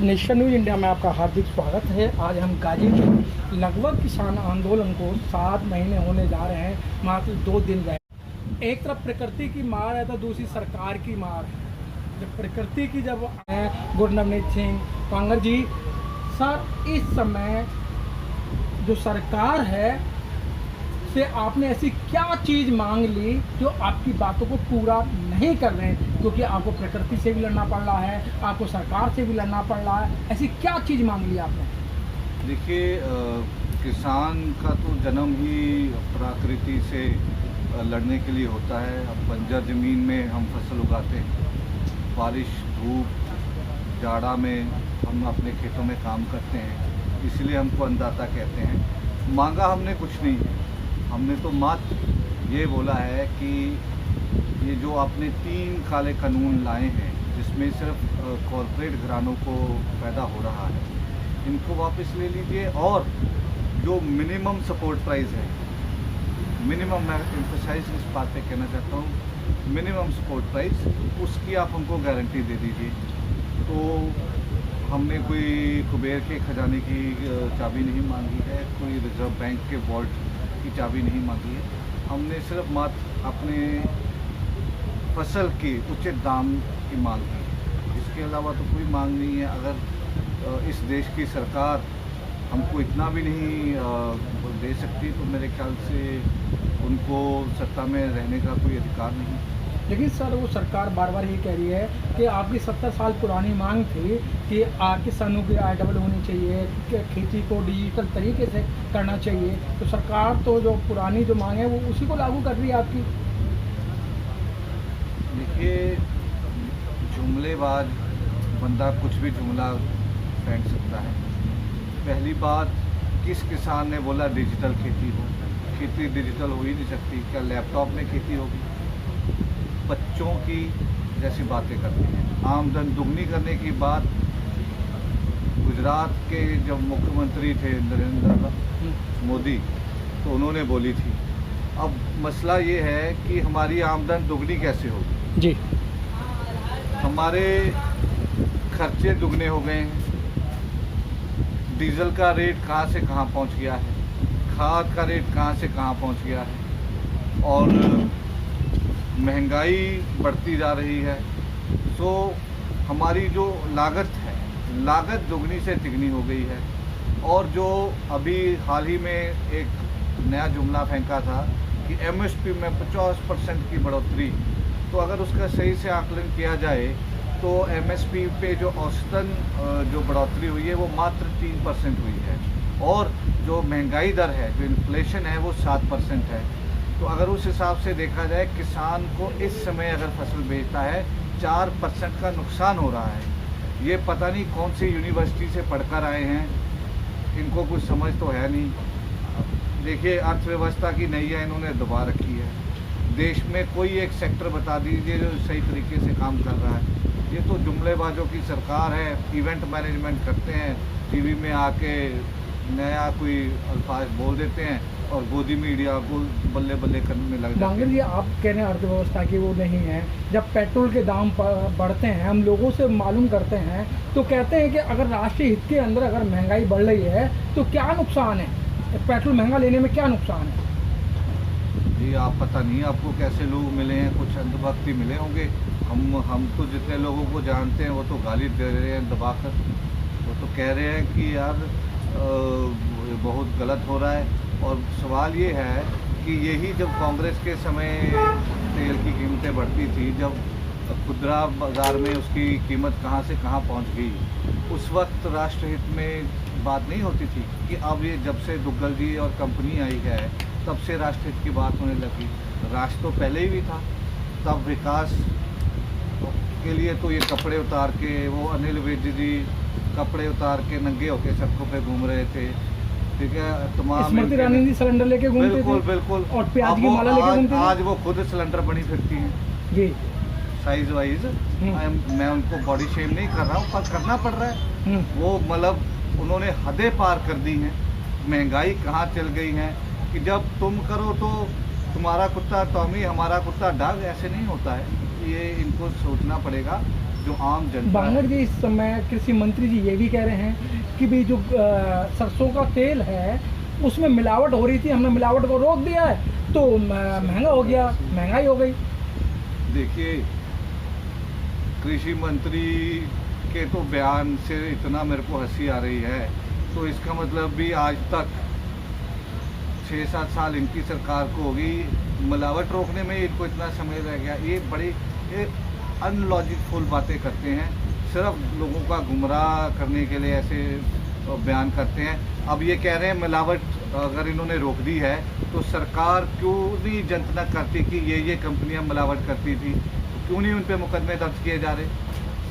Nation news India में आपका हार्दिक स्वागत है। आज हम गाजीपुर लगभग किसान आंदोलन को 7 महीने होने जा रहे हैं, मात्र 2 दिन रहे। एक तरफ प्रकृति की मार है तो दूसरी सरकार की मार है। जब प्रकृति की गुरनवनीत सिंह कांगर जी सर, इस समय जो सरकार है से आपने ऐसी क्या चीज़ मांग ली जो आपकी बातों को पूरा नहीं कर रहे हैं? क्योंकि आपको प्रकृति से भी लड़ना पड़ रहा है, आपको सरकार से भी लड़ना पड़ रहा है। ऐसी क्या चीज़ मांग ली आपने? देखिए, किसान का तो जन्म ही प्रकृति से लड़ने के लिए होता है। अब बंजर ज़मीन में हम फसल उगाते हैं, बारिश धूप जाड़ा में हम अपने खेतों में काम करते हैं, इसलिए हमको अन्नदाता कहते हैं। मांगा हमने कुछ नहीं है, हमने तो मात्र ये बोला है कि ये जो आपने 3 काले कानून लाए हैं जिसमें सिर्फ कॉरपोरेट घरानों को पैदा हो रहा है, इनको वापस ले लीजिए। और जो मिनिमम सपोर्ट प्राइस है, मिनिमम, मैं एम्फसाइज इस बात पे कहना चाहता हूँ, मिनिमम सपोर्ट प्राइस, उसकी आप हमको गारंटी दे दीजिए। तो हमने कोई कुबेर के खजाने की चाबी नहीं मांगी है, कोई रिजर्व बैंक के वॉल्ट की चाबी नहीं मांगी है। हमने सिर्फ मात्र अपने फसल के उचित दाम की मांग की है, इसके अलावा तो कोई मांग नहीं है। अगर इस देश की सरकार हमको इतना भी नहीं दे सकती तो मेरे ख्याल से उनको सत्ता में रहने का कोई अधिकार नहीं। लेकिन सर, वो सरकार बार बार ये कह रही है कि आपकी 70 साल पुरानी मांग थी कि किसानों की आय डबल होनी चाहिए, कि खेती को डिजिटल तरीके से करना चाहिए। तो सरकार तो जो पुरानी जो मांग है वो उसी को लागू कर रही है आपकी। देखिए, जुमलेबाज बंदा कुछ भी जुमला फेंक सकता है। पहली बात, किस किसान ने बोला डिजिटल खेती हो? खेती डिजिटल हो ही नहीं सकती। क्या लैपटॉप में खेती होगी? बच्चों की जैसी बातें करते हैं। आमदन दुगनी करने की बात गुजरात के जब मुख्यमंत्री थे नरेंद्र मोदी, तो उन्होंने बोली थी। अब मसला ये है कि हमारी आमदन दुगनी कैसे होगी जी? हमारे खर्चे दुगने हो गए हैं। डीजल का रेट कहाँ से कहाँ पहुँच गया है, खाद का रेट कहाँ से कहाँ पहुँच गया है, और महंगाई बढ़ती जा रही है। तो हमारी जो लागत है, लागत दुगनी से तिगनी हो गई है। और जो अभी हाल ही में एक नया जुमला फेंका था कि एमएसपी में 50% की बढ़ोतरी, तो अगर उसका सही से आकलन किया जाए तो एमएसपी पे जो औसतन जो बढ़ोतरी हुई है वो मात्र 3% हुई है, और जो महंगाई दर है, जो इन्फ्लेशन है, वो 7% है। तो अगर उस हिसाब से देखा जाए, किसान को इस समय अगर फसल बेचता है 4% का नुकसान हो रहा है। ये पता नहीं कौन सी यूनिवर्सिटी से पढ़कर आए हैं, इनको कुछ समझ तो है नहीं। देखिए, अर्थव्यवस्था की नैया इन्होंने दबा रखी है। देश में कोई एक सेक्टर बता दीजिए जो सही तरीके से काम कर रहा है। ये तो जुमलेबाजों की सरकार है, इवेंट मैनेजमेंट करते हैं, टीवी में आके नया कोई अल्फाज बोल देते हैं और गोदी मीडिया को बल्ले बल्ले करने में लग जाते हैं। जी, आप कह रहे हैं अर्थव्यवस्था की वो नहीं है। जब पेट्रोल के दाम बढ़ते हैं, हम लोगों से मालूम करते हैं तो कहते हैं कि अगर राष्ट्रीय हित के अंदर अगर महंगाई बढ़ रही है तो क्या नुकसान है? पेट्रोल महंगा लेने में क्या नुकसान है? जी, आप पता नहीं आपको कैसे लोग मिले हैं, कुछ अंधभक्ति मिले होंगे। हम तो जितने लोगों को जानते हैं वो तो गाली दे रहे हैं दबाकर। वो तो कह रहे हैं कि यार बहुत गलत हो रहा है। और सवाल ये है कि यही जब कांग्रेस के समय तेल की कीमतें बढ़ती थी, जब खुदरा बाज़ार में उसकी कीमत कहाँ से कहाँ पहुँच गई, उस वक्त राष्ट्रहित में बात नहीं होती थी कि अब ये जब से दुग्गल जी और कंपनी आई है तब से राष्ट्रहित की बात होने लगी। राष्ट्र तो पहले ही भी था। तब विकास के लिए तो ये कपड़े उतार के, वो अनिल विज जी कपड़े उतार के नंगे होके सड़कों पे घूम रहे थे, ठीक है। तमाम स्मृति ईरानी जी सिलेंडर लेके घूमते थे। बिल्कुल बिल्कुल। और प्याज की माला लेके घूमते थे। आज वो खुद सिलेंडर बनी फिरती हैं जी, साइज वाइज। मैं उनको बॉडी शेम नहीं कर रहा हूँ, पर करना पड़ रहा है। वो मतलब उन्होंने हदें पार कर दी हैं। महंगाई कहाँ चल गई है कि जब तुम करो तो तुम्हारा कुत्ता टॉमी, हमारा कुत्ता डॉग, ऐसे नहीं होता है। ये इनको सोचना पड़ेगा। जो आम जनता बांगड़ है। जी, इस समय कृषि मंत्री जी ये भी कह रहे हैं कि भाई जो सरसों का तेल है उसमें मिलावट हो रही थी, हमने मिलावट को रोक दिया है तो महंगा हो गया, महंगाई हो गई। देखिए, कृषि मंत्री के तो बयान से इतना मेरे को हंसी आ रही है, तो इसका मतलब भी आज तक 6-7 साल इनकी सरकार को होगी, मिलावट रोकने में इनको इतना समय लग गया। ये अनलॉजिकफुल बातें करते हैं, सिर्फ लोगों का गुमराह करने के लिए ऐसे बयान करते हैं। अब ये कह रहे हैं मिलावट अगर इन्होंने रोक दी है तो सरकार क्यों नहीं जनतन करती कि ये कंपनियां मिलावट करती थी, तो क्यों नहीं उन पे मुकदमे दर्ज किए जा रहे?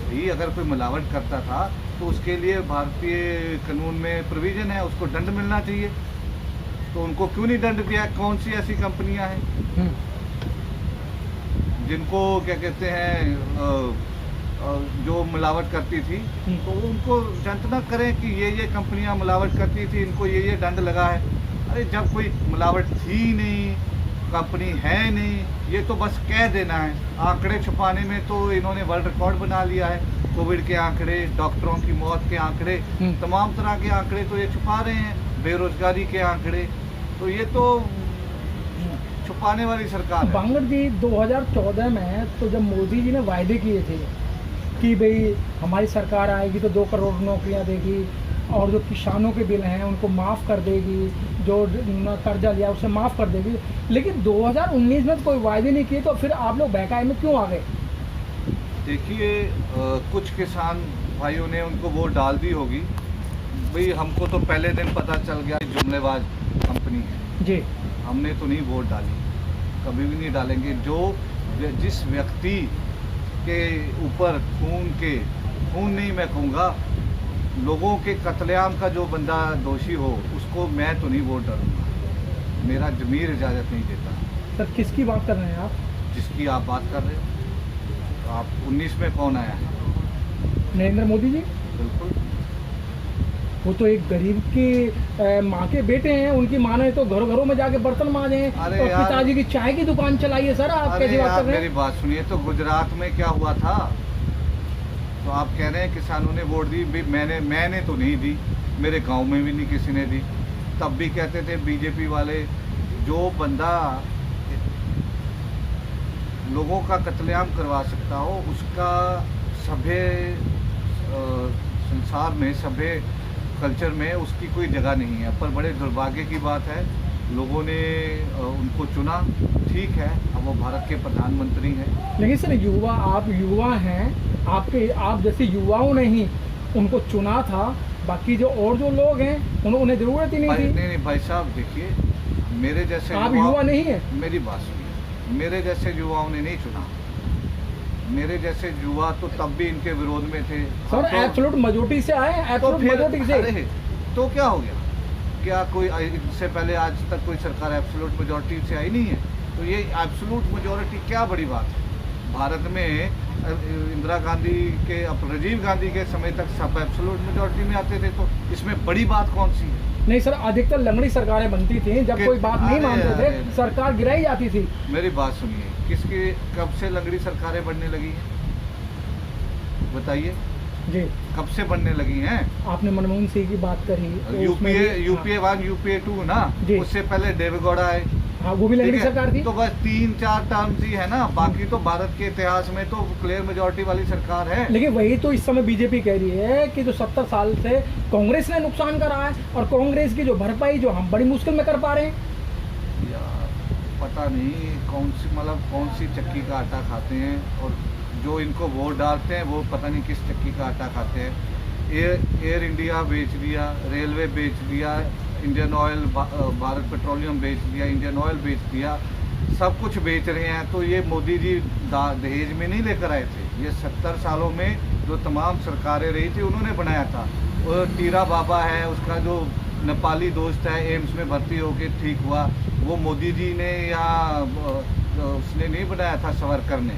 भाई अगर कोई मिलावट करता था तो उसके लिए भारतीय कानून में प्रोविज़न है, उसको दंड मिलना चाहिए, तो उनको क्यों नहीं दंड दिया? कौन सी ऐसी कंपनियां हैं जिनको क्या कहते हैं जो मिलावट करती थी, तो उनको जनतन करें कि ये कंपनियां मिलावट करती थी, इनको ये दंड लगा है। अरे जब कोई मिलावट थी नहीं, कंपनी है नहीं, ये तो बस कह देना है। आंकड़े छुपाने में तो इन्होंने वर्ल्ड रिकॉर्ड बना लिया है। कोविड के आंकड़े, डॉक्टरों की मौत के आंकड़े, तमाम तरह के आंकड़े तो ये छुपा रहे हैं, बेरोजगारी के आंकड़े, तो ये तो छुपाने वाली सरकार है। बांगड़ जी, 2014 में तो जब मोदी जी ने वायदे किए थे कि भाई हमारी सरकार आएगी तो 2 करोड़ नौकरियां देगी और जो किसानों के बिल हैं उनको माफ़ कर देगी, जो कर्जा लिया उसे माफ़ कर देगी, लेकिन 2019 में तो कोई वायदे नहीं किए, तो फिर आप लोग बहकाए में क्यों आ गए? देखिए, कुछ किसान भाइयों ने उनको वोट डाल दी होगी। भाई हमको तो पहले दिन पता चल गया जुमलेबाज कंपनी है जी। हमने तो नहीं वोट डाली, कभी भी नहीं डालेंगे। जिस व्यक्ति के ऊपर खून नहीं, मैं कहूँगा लोगों के कत्लेआम का जो बंदा दोषी हो उसको मैं तो नहीं वोट डालूंगा, मेरा ज़मीर इजाज़त नहीं देता। सर, किसकी बात कर रहे हैं आप? जिसकी आप बात कर रहे हो, आप 19 में कौन आया है? नरेंद्र मोदी जी। बिल्कुल, वो तो एक गरीब की माँ के बेटे हैं, उनकी माँ ने तो घरों घरों में जाके बर्तन मांजे हैं और पिताजी की चाय की दुकान चलाई है। सर, आप कैसी बात कर रहे हैं? मेरी बात सुनिए, तो गुजरात में क्या हुआ था? तो आप कह रहे हैं किसानों ने वोट दी, भी मैंने तो नहीं दी, मेरे गांव में भी नहीं किसी ने दी। तब भी कहते थे बीजेपी वाले, जो बंदा लोगों का कत्लेआम करवा सकता हो उसका सभ्य संसार में, सभ्य कल्चर में उसकी कोई जगह नहीं है। पर बड़े दुर्भाग्य की बात है, लोगों ने उनको चुना, ठीक है, अब वो भारत के प्रधानमंत्री हैं। लेकिन सर, आप युवा हैं, आप जैसे युवाओं ने ही उनको चुना था, बाकी जो लोग हैं उन्हें ज़रूरत ही नहीं थी। नहीं भाई साहब, देखिए, मेरे जैसे आप युवा नहीं है। मेरी बात सुनिए, मेरे जैसे युवाओं ने नहीं चुना। मेरे जैसे युवा तो तब भी इनके विरोध में थे। सर, एब्सोल्यूट मेजॉरिटी से आए, एब्सोल्यूट मेजॉरिटी से। अरे तो क्या हो गया? क्या कोई इससे पहले आज तक कोई सरकार एब्सोल्यूट मेजॉरिटी से आई नहीं है? तो ये एब्सोल्यूट मेजॉरिटी क्या बड़ी बात है? भारत में इंदिरा गांधी के, अब राजीव गांधी के समय तक सब एब्सोल्यूट मेजॉरिटी में आते थे, तो इसमें बड़ी बात कौन सी है? नहीं सर, अधिकतर लंगड़ी सरकारें बनती थी, जब कोई बात नहीं मानते थे सरकार गिराई जाती थी। मेरी बात सुनिए, कब से लंगड़ी सरकारें बनने लगी हैं? बताइए जी। कब से बनने लगी हैं? आपने मनमोहन सिंह की बात करी, यूपीए 1 यूपीए 2 ना, उससे पहले देवेगौड़ा है। हाँ, वो भी लंगड़ी सरकार थी। तो बस 3-4 टर्म्स ही है ना, बाकी तो भारत के इतिहास में तो क्लियर मेजॉरिटी वाली सरकार है। लेकिन वही तो इस समय बीजेपी कह रही है कि जो 70 साल से कांग्रेस ने नुकसान करा है और कांग्रेस की जो भरपाई जो हम बड़ी मुश्किल में कर पा रहे हैं। यार पता नहीं कौन सी चक्की का आटा खाते हैं, और जो इनको वोट डालते हैं वो पता नहीं किस चक्की का आटा खाते हैं। एयर इंडिया बेच दिया, रेलवे बेच दिया, इंडियन ऑयल, भारत पेट्रोलियम बेच दिया, इंडियन ऑयल बेच दिया, सब कुछ बेच रहे हैं। तो ये मोदी जी दहेज में नहीं लेकर आए थे, ये 70 सालों में जो तमाम सरकारें रही थी उन्होंने बनाया था। और टीरा बाबा है, उसका जो नेपाली दोस्त है, एम्स में भर्ती होकर ठीक हुआ, वो मोदी जी ने या उसने नहीं बनाया था, सावरकर ने।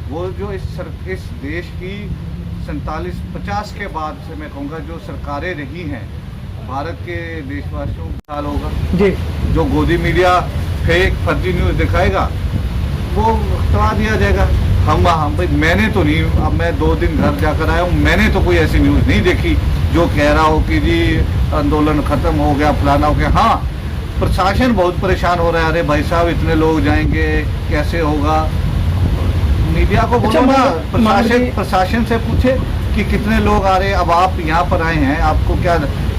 वो जो इस देश की 47-50 के बाद से मैं कहूँगा जो सरकारें रही हैं भारत के देशवासियों का हाल होगा जी। जो गोदी मीडिया फेक फर्जी न्यूज़ दिखाएगा वो हटवा दिया जाएगा। हम भाई मैंने तो नहीं, अब मैं 2 दिन घर जाकर आया हूँ, मैंने तो कोई ऐसी न्यूज़ नहीं देखी जो कह रहा हो कि जी आंदोलन खत्म हो गया, फलाना हो गया। हाँ, प्रशासन बहुत परेशान हो रहा है, अरे भाई साहब इतने लोग जाएंगे कैसे होगा। मीडिया को बोलो ना, प्रशासन से पूछे कि कितने लोग आ रहे हैं। अब आप यहाँ पर आए हैं, आपको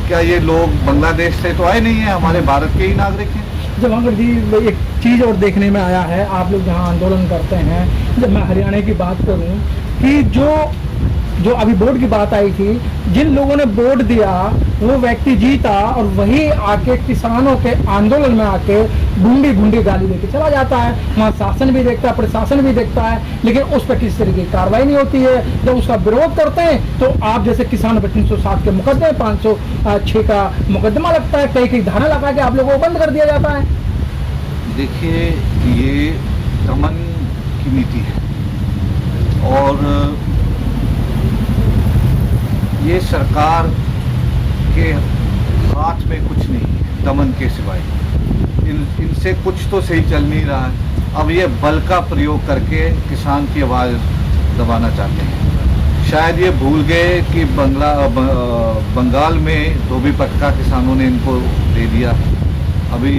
क्या ये लोग बांग्लादेश से तो आए नहीं है, हमारे भारत के ही नागरिक हैं। जवाहर जी, एक चीज़ और देखने में आया है, आप लोग जहाँ आंदोलन करते हैं, जब मैं हरियाणा की बात करूँ कि जो अभी वोट की बात आई थी, जिन लोगों ने वोट दिया वो व्यक्ति जीता और वही आके किसानों के आंदोलन में आके भूंडी गाली देके चला जाता है। वहाँ शासन भी देखता है, प्रशासन भी देखता है, लेकिन उस पर किसी तरीके की कार्रवाई नहीं होती है। जब उसका विरोध करते हैं तो आप जैसे किसान पर 307 के मुकदमे, 506 का मुकदमा लगता है, कई धारा लगा के आप लोगों को बंद कर दिया जाता है। देखिए, ये दमन की नीति है और ये सरकार के हाथ में कुछ नहीं है दमन के सिवाय। इनसे कुछ तो सही चल नहीं रहा है। अब ये बल का प्रयोग करके किसान की आवाज़ दबाना चाहते हैं। शायद ये भूल गए कि बंगाल में धोबी पटका किसानों ने इनको दे दिया। अभी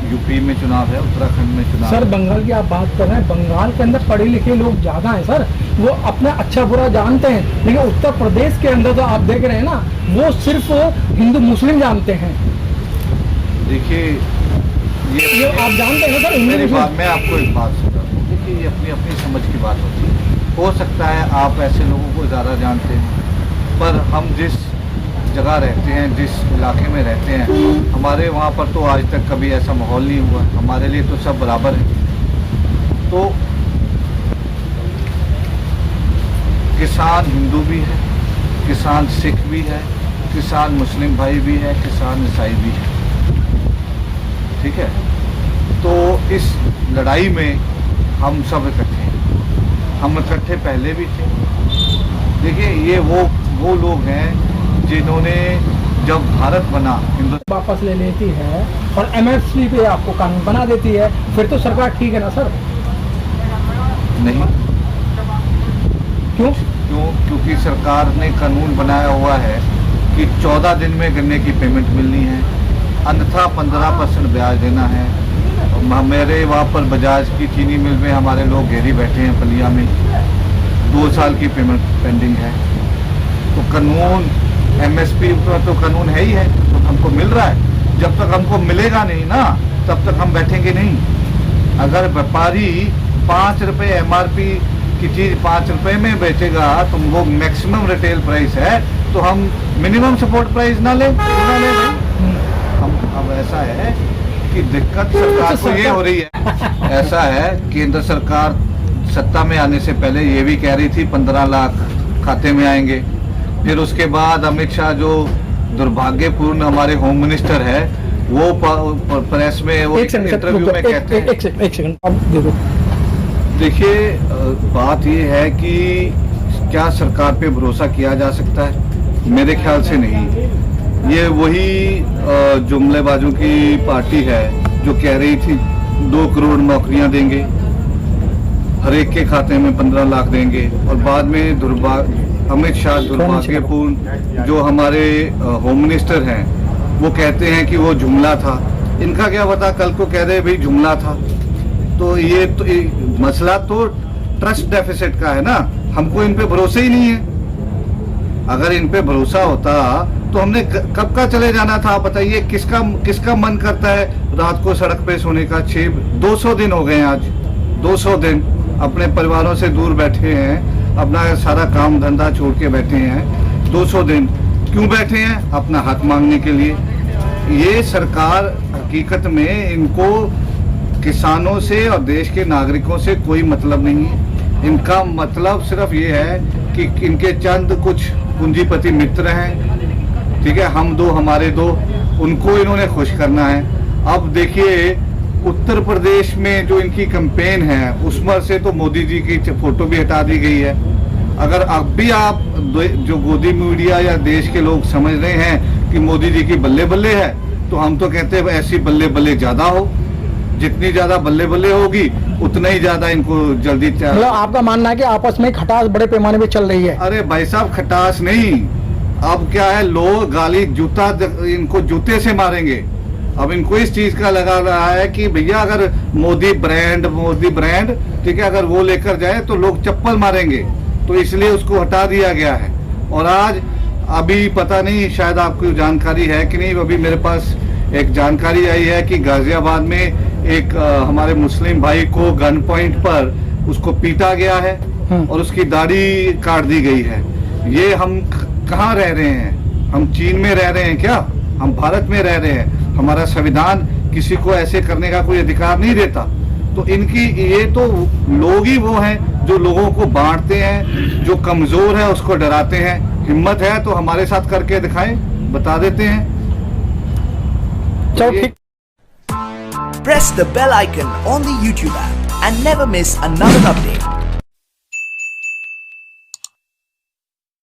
यूपी में चुनाव है, उत्तराखंड में चुनाव सर है। बंगाल की आप बात कर रहे हैं, बंगाल के अंदर पढ़े लिखे लोग ज़्यादा हैं सर, वो अपना अच्छा बुरा जानते हैं। लेकिन उत्तर प्रदेश के अंदर तो आप देख रहे हैं ना, वो सिर्फ हिंदू मुस्लिम जानते हैं। देखिए, ये आप जानते हैं सर, मेरी बात, मैं आपको एक बात समझाता हूँ। देखिए, ये अपनी अपनी समझ की बात होती है। हो सकता है आप ऐसे लोगों को ज़्यादा जानते हैं, पर हम जिस जगह रहते हैं, जिस इलाके में रहते हैं, हमारे वहाँ पर तो आज तक कभी ऐसा माहौल नहीं हुआ। हमारे लिए तो सब बराबर है। तो किसान हिंदू भी है, किसान सिख भी है, किसान मुस्लिम भाई भी है, किसान ईसाई भी है। ठीक है, तो इस लड़ाई में हम सब इकट्ठे हैं। हम इकट्ठे पहले भी थे। देखिए, ये वो लोग हैं जिन्होंने जब भारत बना, हिंदुस्तान वापस ले लेती है और MSP पे आपको कानून बना देती है, फिर तो सरकार ठीक है ना सर? नहीं। क्यों? क्योंकि सरकार ने कानून बनाया हुआ है कि 14 दिन में गन्ने की पेमेंट मिलनी है, अन्यथा 15% ब्याज देना है। मेरे वहाँ पर बजाज की चीनी मिल में हमारे लोग घेरी बैठे हैं पलिया में, 2 साल की पेमेंट पेंडिंग है। तो कानून MSP का तो कानून है ही है, तो हमको मिल रहा है। जब तक हमको मिलेगा नहीं ना, तब तक हम बैठेंगे नहीं। अगर व्यापारी 5 रुपये MRP की चीज़ 5 रुपये में बेचेगा, तो वो मैक्सिमम रिटेल प्राइस है, तो हम मिनिमम सपोर्ट प्राइस ना लें भाई। हम अब ऐसा है कि दिक्कत सरकार को ये हो रही है, ऐसा है केंद्र सरकार सत्ता में आने से पहले ये भी कह रही थी 15 लाख खाते में आएंगे। फिर उसके बाद अमित शाह, जो दुर्भाग्यपूर्ण हमारे होम मिनिस्टर है, वो प्रेस में वो इंटरव्यू में कहते हैं। एक सेकंड अब देखो। देखिए, बात ये है कि क्या सरकार पे भरोसा किया जा सकता है? मेरे ख्याल से नहीं। ये वही जुमलेबाजों की पार्टी है जो कह रही थी 2 करोड़ नौकरियां देंगे, हर एक के खाते में 15 लाख देंगे, और बाद में अमित शाह, दुर्भाग्यपूर्ण जो हमारे होम मिनिस्टर हैं, वो कहते हैं कि वो जुमला था। इनका क्या पता, कल को कह दे भाई जुमला था। तो ये मसला तो ट्रस्ट डेफिसिट का है ना, हमको इन पे भरोसा ही नहीं है। अगर इन पे भरोसा होता तो हमने कब का चले जाना था। आप बताइए, किसका मन करता है रात को सड़क पे सोने का? 200 दिन हो गए आज, 200 दिन अपने परिवारों से दूर बैठे हैं, अपना सारा काम धंधा छोड़ के बैठे हैं। 200 दिन क्यों बैठे हैं? अपना हक मांगने के लिए। ये सरकार हकीकत में, इनको किसानों से और देश के नागरिकों से कोई मतलब नहीं है। इनका मतलब सिर्फ ये है कि इनके चंद कुछ पूंजीपति मित्र हैं, ठीक है, हम दो हमारे दो, उनको इन्होंने खुश करना है। अब देखिए, उत्तर प्रदेश में जो इनकी कैंपेन है, उसमें से तो मोदी जी की फोटो भी हटा दी गई है। अगर अब भी आप जो गोदी मीडिया या देश के लोग समझ रहे हैं कि मोदी जी की बल्ले बल्ले है, तो हम तो कहते हैं ऐसी बल्ले बल्ले ज्यादा हो। जितनी ज्यादा बल्ले बल्ले होगी उतना ही ज्यादा इनको जल्दी मतलब आपका मानना है कि आपस में खटास बड़े पैमाने पे चल रही है? अरे भाई साहब, खटास नहीं, अब क्या है, लोग गाली जूता, इनको जूते से मारेंगे। अब इनको इस चीज का लगा रहा है कि भैया अगर मोदी ब्रांड ठीक है, अगर वो लेकर जाए तो लोग चप्पल मारेंगे, तो इसलिए उसको हटा दिया गया है। और आज अभी पता नहीं, शायद आपको जानकारी है कि नहीं, अभी मेरे पास एक जानकारी आई है कि गाजियाबाद में एक हमारे मुस्लिम भाई को गन पॉइंट पर उसको पीटा गया है और उसकी दाढ़ी काट दी गई है। ये हम कहाँ रह रहे हैं? हम चीन में रह रहे हैं क्या? हम भारत में रह रहे हैं। हमारा संविधान किसी को ऐसे करने का कोई अधिकार नहीं देता। तो इनकी, ये तो लोग ही वो हैं जो लोगों को बांटते हैं, जो कमजोर है उसको डराते हैं। हिम्मत है तो हमारे साथ करके दिखाएं, बता देते हैं। चलो ठीक। Press the bell icon on the YouTube app and never miss another update.